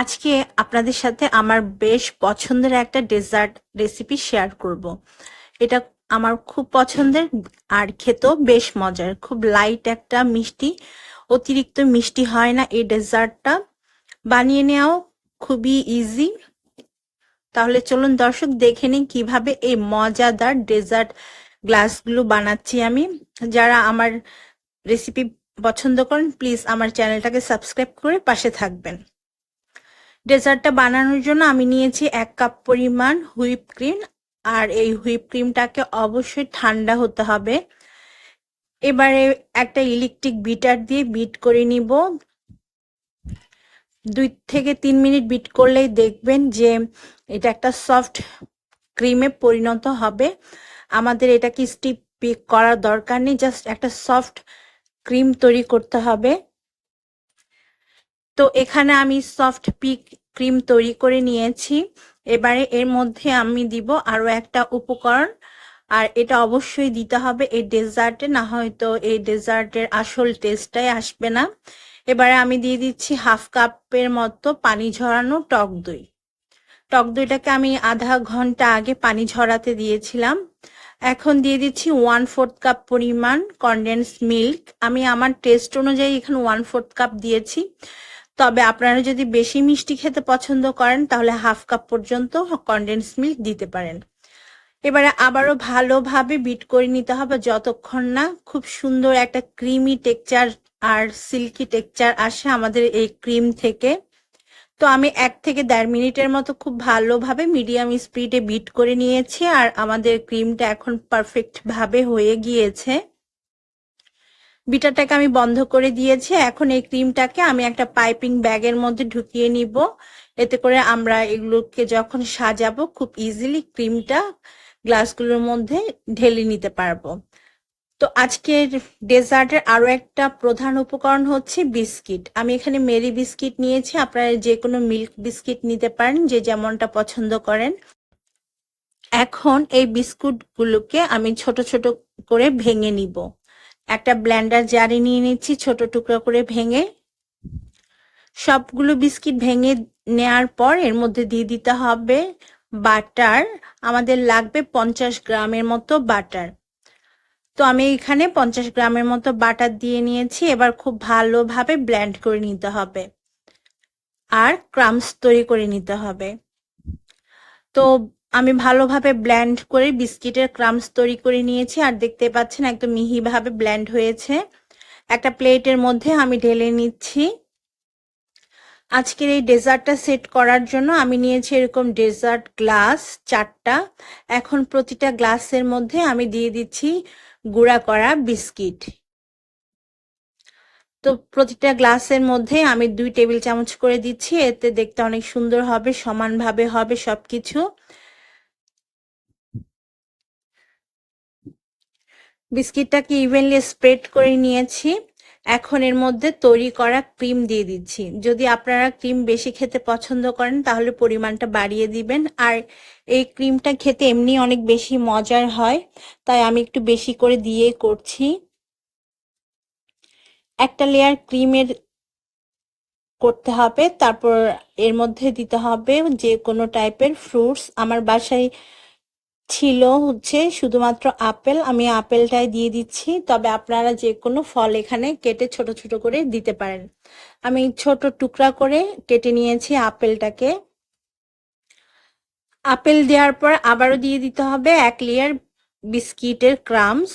আজকে আপনাদের সাথে আমার বেশ পছন্দের একটা ডেজার্ট রেসিপি শেয়ার করব। এটা আমার খুব পছন্দের আর খেতেও বেশ মজার। খুব লাইট একটা মিষ্টি, অতিরিক্ত মিষ্টি হয় না এই ডেজার্টটা। বানিয়ে নেওয়াও খুবই ইজি। তাহলে চলুন দর্শক দেখে নিন কিভাবে এই মজাদার ডেজার্ট গ্লাসগুলো বানাচ্ছি আমি। যারা আমার রেসিপি পছন্দ করেন প্লিজ আমার চ্যানেলটাকে সাবস্ক্রাইব করে পাশে থাকবেন। ডেজার্টটা বানানোর জন্য আমি নিয়েছি 1 কাপ পরিমাণ হুইপ ক্রিম, আর এই হুইপ ক্রিমটাকে অবশ্যই ঠান্ডা হতে হবে। এবারে একটা ইলেকট্রিক বিটার দিয়ে বিট করে নিব। 2 থেকে 3 মিনিট বিট করলেই দেখবেন যে এটা একটা সফট ক্রিমে পরিণত হবে। আমাদের এটাকে স্টিপ বেক করার দরকার নেই, জাস্ট একটা সফট ক্রিম তৈরি করতে হবে। তো এখানে আমি সফট ক্রিম তৈরি করে নিয়েছি। এবারে এর মধ্যে আমি দিব আরো একটা উপকরণ, আর এটা অবশ্যই দিতে হবে এই ডেজার্টে, না হয়তো এই ডেজার্টের আসল টেস্টটাই আসবে না। এবারে আমি দিয়ে দিচ্ছি 1/2 কাপের মতো পানি ঝরানো টক দই। টক দইটাকে আমি আধা ঘন্টা আগে পানি ঝরাতে দিয়েছিলাম। এখন দিয়ে দিচ্ছি 1/4 কাপ পরিমাণ কনডেন্স মিল্ক। আমি আমার টেস্ট অনুযায়ী এখানে 1/4 কাপ দিয়েছি, তবে আপনারা যদি বেশি মিষ্টি খেতে পছন্দ করেন তাহলে 1/2 কাপ পর্যন্ত কনডেন্স মিল্ক দিতে পারেন। এবারে আবারও ভালোভাবে বিট করে নিতে হবে যতক্ষণ না খুব সুন্দর একটা ক্রিমি টেক্সচার আর সিল্কি টেক্সচার আসে আমাদের এই ক্রিম থেকে। তো আমি 1 থেকে 1.5 মিনিটের মতো খুব ভালোভাবে মিডিয়াম স্পিডে বিট করে নিয়েছি, আর আমাদের ক্রিমটা এখন পারফেক্ট ভাবে হয়ে গিয়েছে। বিটারটাকে আমি বন্ধ করে দিয়েছি। এখন এই ক্রিমটাকে আমি একটা পাইপিং ব্যাগের মধ্যে ঢুকিয়ে নিব, এতে করে আমরা এগুলোকে যখন সাজাবো খুব ইজিলি ক্রিমটা গ্লাসগুলোর মধ্যে ঢেলে নিতে পারবো। তো আজকের ডেজার্টের আরো একটা প্রধান উপকরণ হচ্ছে বিস্কিট। আমি এখানে মেরি বিস্কিট নিয়েছি, আপনারা যে কোনো মিল্ক বিস্কিট নিতে পারেন যে যেমনটা পছন্দ করেন। এখন এই বিস্কুটগুলোকে আমি ছোট ছোট করে ভেঙে নিব। একটা ব্লেন্ডার জারে নিয়ে নিচ্ছি ছোট টুকরো করে ভেঙে। সবগুলো বিস্কিট ভেঙে নেয়ার পর এর মধ্যে দিয়ে দিতে হবে বাটার। আমাদের লাগবে 50 গ্রামের মতো বাটার। তো আমি এখানে 50 গ্রামের মতো বাটার দিয়ে নিয়েছি। এবার খুব ভালোভাবে ব্লেন্ড করে নিতে হবে আর ক্রাম্বস তৈরি করে নিতে হবে। তো আমি ভালোভাবে ব্লেন্ড করে বিস্কিটের ক্রাম্বস তৈরি করে নিয়েছি, আর দেখতে পাচ্ছেন একদম মিহিভাবে ব্লেন্ড হয়েছে। একটা প্লেটের মধ্যে আমি ঢেলে নিচ্ছি। আজকের এই ডেজার্টটা সেট করার জন্য আমি নিয়েছি এরকম ডেজার্ট গ্লাস 4টা। এখন প্রতিটা গ্লাসের মধ্যে আমি দিয়ে দিচ্ছি গুঁড়া করা বিস্কিট। তো প্রতিটা গ্লাসের মধ্যে আমি 2 টেবিল চামচ করে দিচ্ছি, এতে দেখতে অনেক সুন্দর হবে, সমানভাবে হবে সবকিছু। বিস্কিটটাকে ইভেনলি স্প্রেড করে নিয়েছি। এখন এর মধ্যে তৈরি করা ক্রিম দিয়ে দিচ্ছি। যদি আপনারা ক্রিম বেশি খেতে পছন্দ করেন তাহলে পরিমাণটা বাড়িয়ে দিবেন, আর এই ক্রিমটা খেতে এমনি অনেক বেশি মজার হয়, তাই আমি একটু বেশি করে দিয়ে করছি। একটা লেয়ার ক্রিমের করতে হবে, তারপর এর মধ্যে দিতে হবে যে কোনো টাইপের ফ্রুটস। আমার বাসায় ছিল হচ্ছে শুধুমাত্র আপেল, আমি আপেলটাই দিয়ে দিচ্ছি, তবে আপনারা যে কোনো ফল এখানে কেটে ছোট ছোট করে দিতে পারেন। আমি ছোট টুকরা করে কেটে নিয়েছি আপেলটাকে। আপেল দেওয়ার পর আবারও দিয়ে দিতে হবে 1 লেয়ার বিস্কিটের ক্রাম্বস।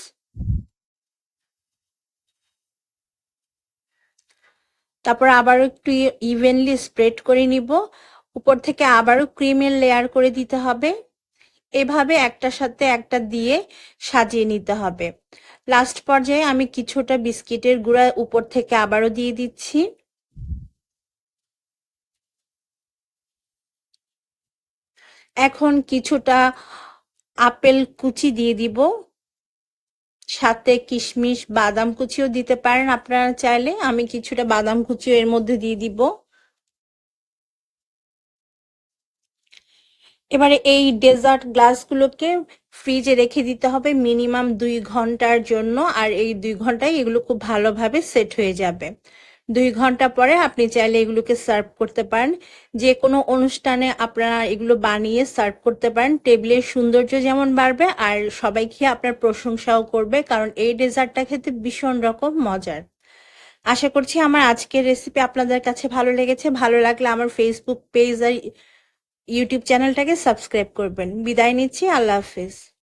তারপর আবারও একটু ইভেনলি স্প্রেড করে নিব। উপর থেকে আবারও ক্রিমের লেয়ার করে দিতে হবে। এভাবে একটার সাথে একটা দিয়ে সাজিয়ে নিতে হবে। লাস্ট পর্যায়ে আমি কিছুটা বিস্কিটের গুঁড়া উপর থেকে আবারও দিয়ে দিচ্ছি। এখন কিছুটা আপেল কুচি দিয়ে দিব, সাথে কিশমিশ বাদাম কুচিও দিতে পারেন আপনারা চাইলে। আমি কিছুটা বাদাম কুচিও এর মধ্যে দিয়ে দিব। এবারে এই ডেজার্ট গ্লাসগুলোকে ফ্রিজে রেখে দিতে হবে মিনিমাম 2 ঘন্টার জন্য, আর এই 2 ঘন্টায় এগুলো খুব ভালোভাবে সেট হয়ে যাবে। 2 ঘন্টা পরে আপনি চাইলে এগুলোকে সার্ভ করতে পারেন। যে কোনো অনুষ্ঠানে আপনারা এগুলো বানিয়ে সার্ভ করতে পারেন। টেবিলের সৌন্দর্য যেমন বাড়বে আর সবাই খেয়ে আপনার প্রশংসাও করবে, কারণ এই ডেজার্টটা খেতে ভীষণ রকম মজার। আশা করছি আমার আজকের রেসিপি আপনাদের কাছে ভালো লেগেছে। ভালো লাগলে আমার ফেসবুক পেজ আর ইউটিউব চ্যানেলটাকে সাবস্ক্রাইব করবেন। বিদায় নিচ্ছি, আল্লাহ হাফিজ।